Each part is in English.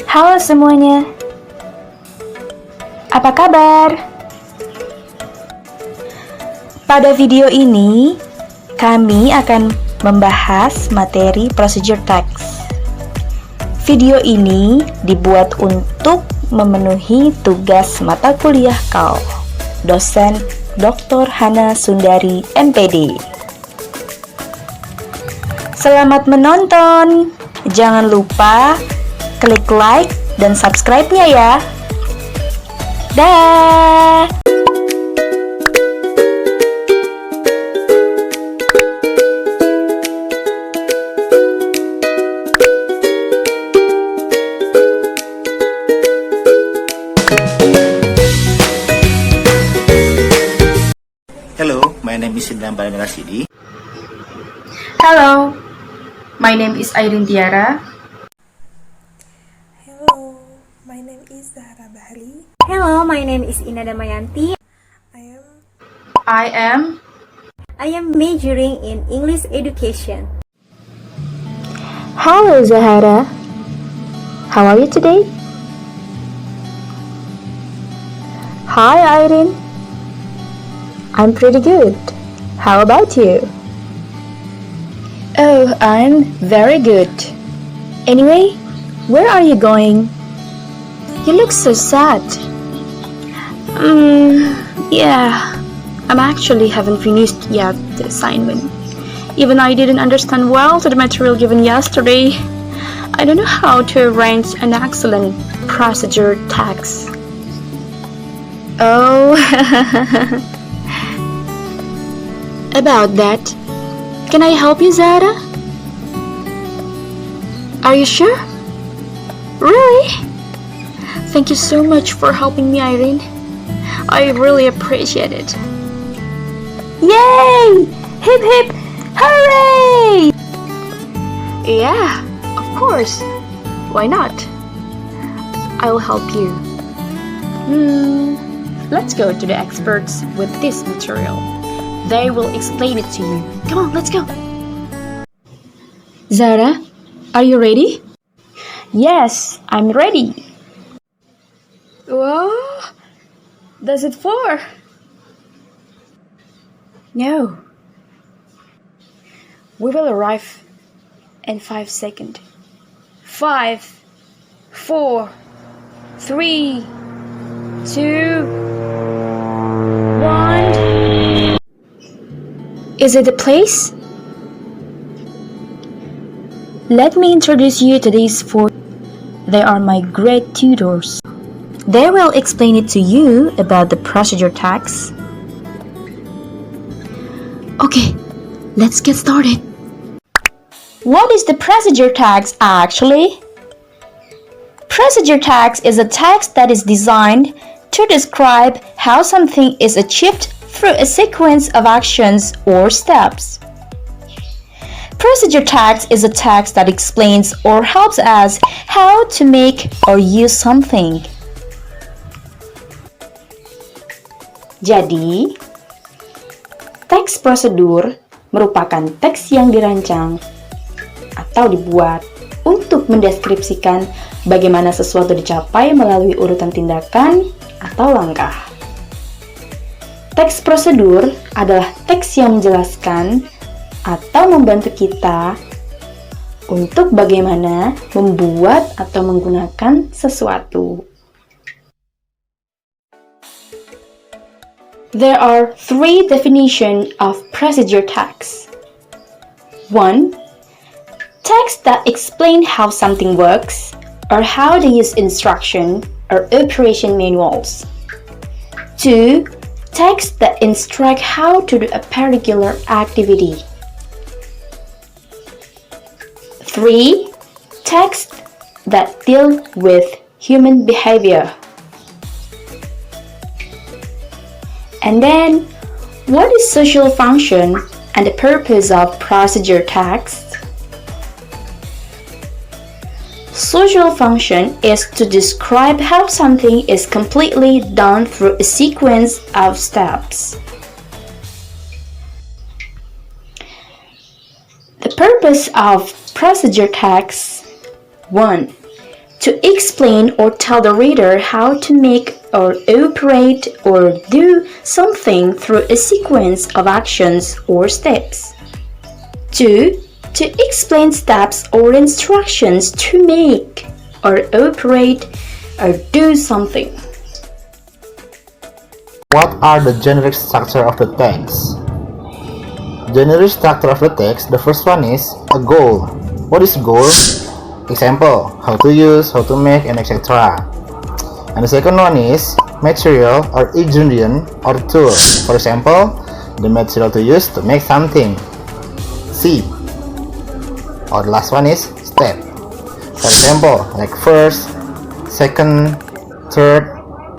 Halo semuanya, apa kabar? Pada video ini, kami akan membahas materi prosedur teks. Video ini dibuat untuk memenuhi tugas mata kuliah kau, dosen Dr. Hanna Sundari, M.Pd. Selamat menonton! Jangan lupa klik like dan subscribe-nya ya. Dah. Hello, my name is Irdam. Hello, my name is Tiara. Hello, my name is Zahara Bahri. Hello, my name is Damayanti. I I am majoring in English education. Hello, Zahara. How are you today? Hi, Airien. I'm pretty good. How about you? Oh, I'm very good. Anyway, where are you going? You look so sad. Yeah, I'm actually haven't finished yet the assignment. Even I didn't understand well the material given yesterday. I don't know how to arrange an excellent procedure text. Oh, about that, can I help you, Zahara? Are you sure? Really? Thank you so much for helping me, Airien. I really appreciate it. Yay! Hip hip! Hooray! Yeah, of course. Why not? I'll help you. Let's go to the experts with this material. They will explain it to you. Come on, let's go. Zahara, are you ready? Yes, I'm ready. Whoa, does it for? No. We will arrive in 5 seconds. 5, 4, 3, 2, 1. Is it the place? Let me introduce you to these 4. They are my great tutors. They will explain it to you about the procedure text. Okay, let's get started. What is the procedure text actually? Procedure text is a text that is designed to describe how something is achieved through a sequence of actions or steps. Procedure text is a text that explains or helps us how to make or use something. Jadi, teks prosedur merupakan teks yang dirancang atau dibuat untuk mendeskripsikan bagaimana sesuatu dicapai melalui urutan tindakan atau langkah. Teks prosedur adalah teks yang menjelaskan atau membantu kita untuk bagaimana membuat atau menggunakan sesuatu. There are 3 definitions of procedure text. 1. Text that explain how something works or how to use instruction or operation manuals. 2. Text that instruct how to do a particular activity. 3. Text that deal with human behavior. And then, what is social function and the purpose of procedure text? Social function is to describe how something is completely done through a sequence of steps. The purpose of procedure text. 1. to explain or tell the reader how to make or operate or do something through a sequence of actions or steps. 2. To explain steps or instructions to make or operate or do something. What are the generic structure of the text? Generic structure of the text, the first one is a goal. What is goal? Example, how to use, how to make, and etc. And the second one is material or ingredient or tool. For example, the material to use to make something. C. Or the last one is step. For example, like first, second, third,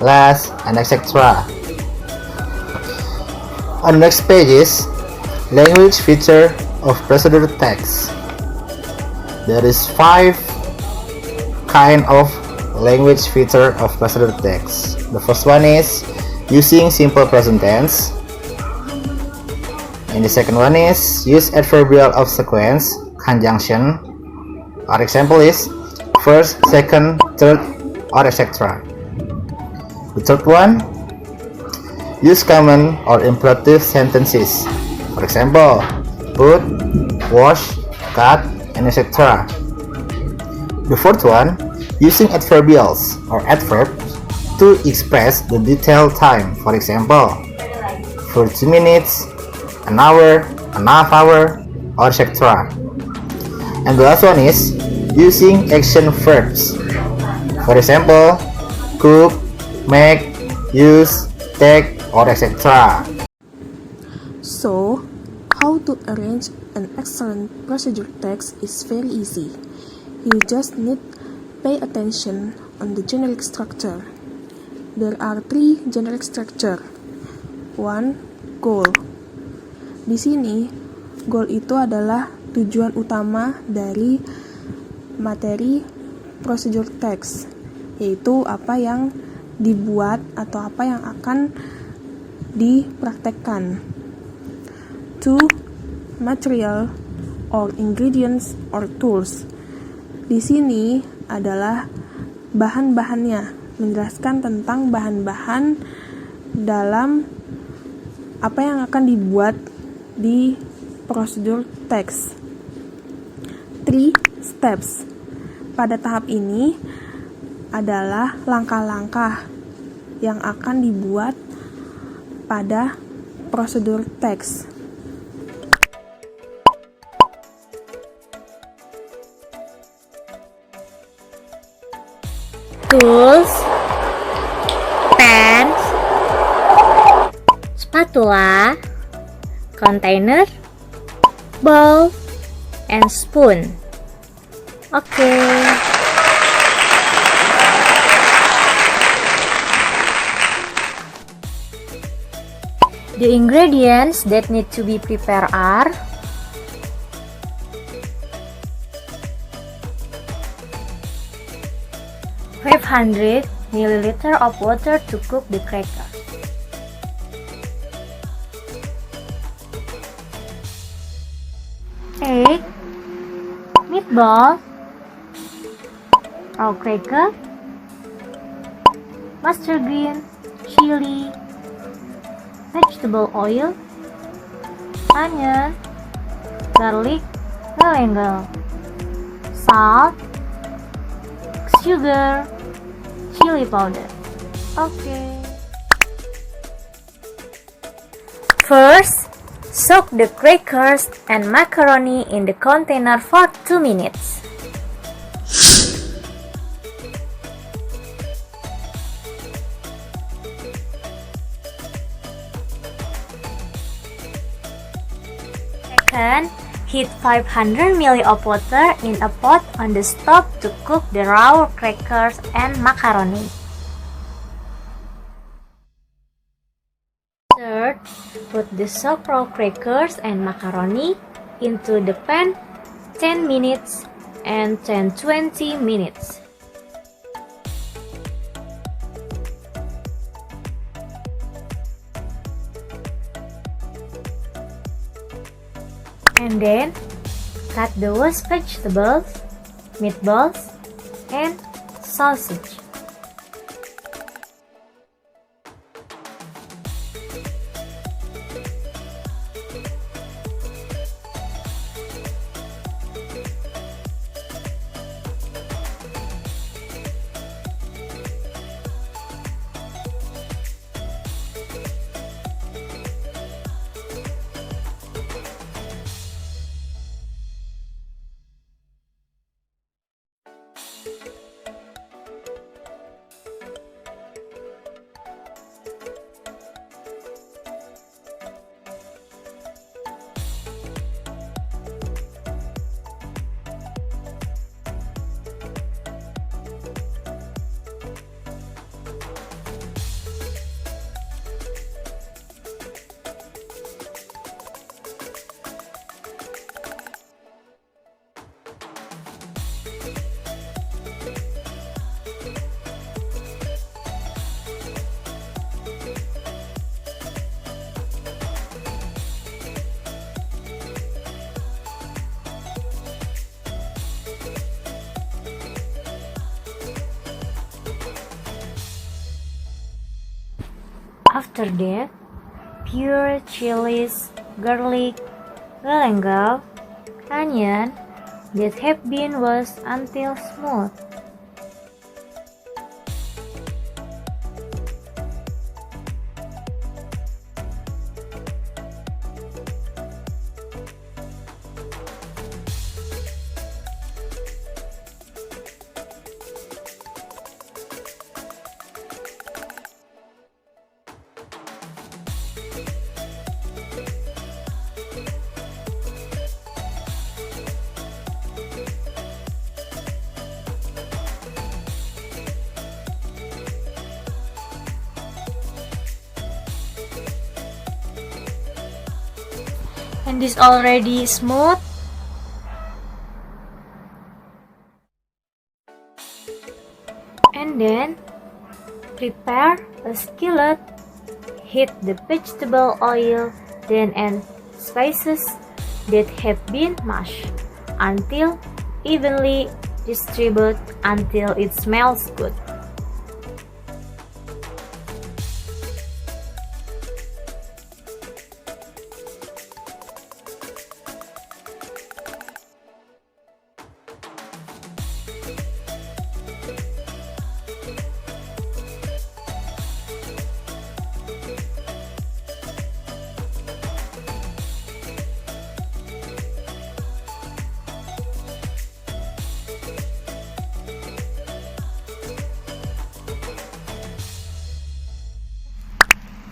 last, and etc. On the next page is language feature of procedure text. There is 5 kind of language feature of procedure text. The first one is using simple present tense. And the second one is use adverbial of sequence, conjunction. Our example is first, second, third, or etc. The third one, use common or imperative sentences. For example, put, wash, cut, and etc. The fourth one, using adverbials or adverbs to express the detailed time. For example, 40 minutes, an hour, a half hour, or etc. And the last one is using action verbs. For example, cook, make, use, take, or etc. So, how to arrange an excellent procedure text is very easy. You just need pay attention on the generic structure. There are 3 generic structure. 1. Goal. Di sini, goal itu adalah tujuan utama dari materi procedure text, yaitu apa yang dibuat atau apa yang akan dipraktekkan. 2. Material or ingredients or tools. Di sini adalah bahan-bahannya, menjelaskan tentang bahan-bahan dalam apa yang akan dibuat di prosedur text. 3 steps. Pada tahap ini adalah langkah-langkah yang akan dibuat pada prosedur teks. Tools, pens, spatula, container, bowl, and spoon. Okay. The ingredients that need to be prepared are 500 milliliter of water to cook the cracker, egg, meatball, raw cracker, mustard green, chili, vegetable oil, onion, garlic, galangal, salt, sugar, chili powder. Okay. First, soak the crackers and macaroni in the container for 2 minutes. Second, heat 500 ml of water in a pot on the stove to cook the raw crackers and macaroni. Third, put the soaked raw crackers and macaroni into the pan 10 minutes and 10-20 minutes. And then cut the washed vegetables, meatballs, and sausage. After that, pure chilies, garlic, galangal, onion that have been washed until smooth. And this already smooth. And then prepare a skillet, heat the vegetable oil, then add spices that have been mashed until evenly distributed until it smells good.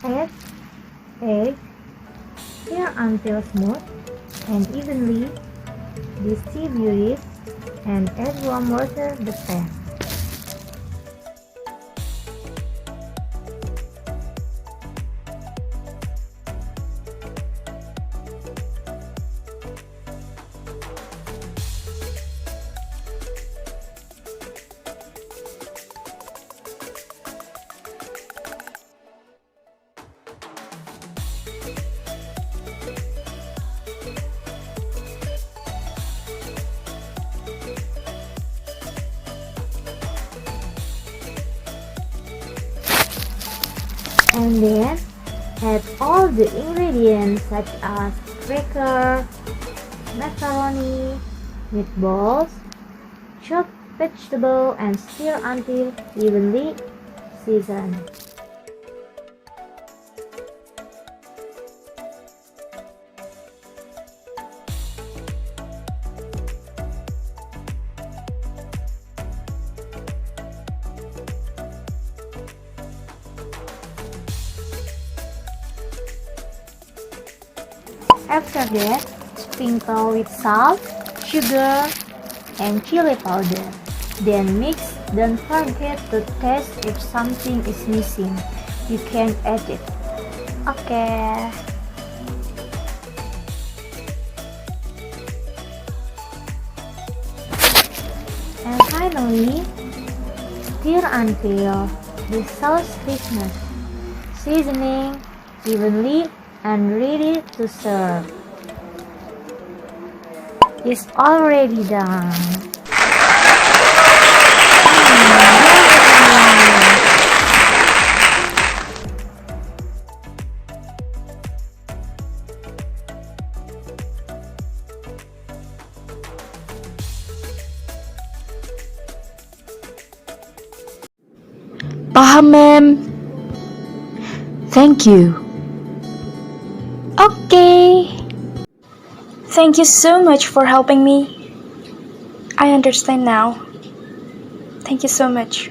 Add egg, stir until smooth and evenly distribute it, and add warm water to the pan. And then add all the ingredients such as cracker, macaroni, meatballs, chopped vegetable, and stir until evenly seasoned. After that, sprinkle with salt, sugar, and chili powder. Then mix. Don't forget to taste if something is missing. You can add it. Okay. And finally, stir until the sauce thickness, seasoning evenly, and ready to serve. It's already done. Paham, ma'am. Thank you. Okay. Thank you so much for helping me. I understand now. Thank you so much.